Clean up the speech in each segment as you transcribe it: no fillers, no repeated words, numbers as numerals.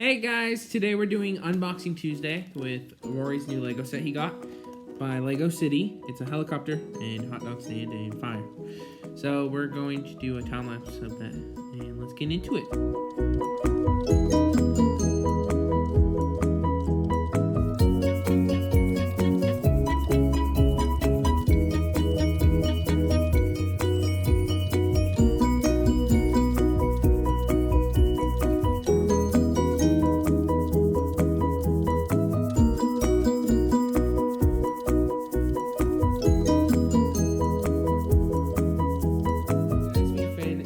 Hey guys, today we're doing Unboxing Tuesday with Rory's new Lego set he got by Lego City. It's a helicopter and hot dog stand and fire. So we're going to do a time lapse of that and let's get into it.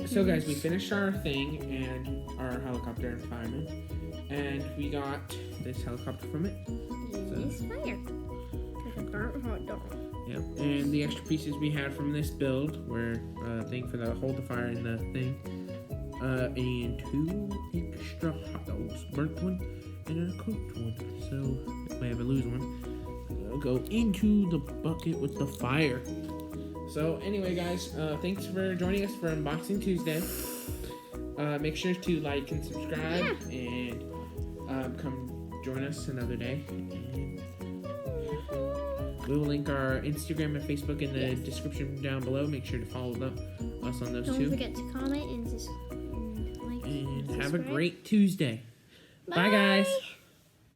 So guys, we finished our thing and our helicopter and fireman, and we got this helicopter from it. It's fire. Like a burnt hot dog. Yeah, and the extra pieces we had from this build were a thing for the hold the fire in the thing, and 2 extra hot dogs, burnt one and a cooked one. So if I ever lose one, I'll go into the bucket with the fire. So anyway, guys, thanks for joining us for Unboxing Tuesday. Make sure to like and subscribe, and come join us another day. And we will link our Instagram and Facebook in the description down below. Make sure to follow us on those Don't too. Don't forget to comment and like and subscribe. have a great Tuesday. Bye guys.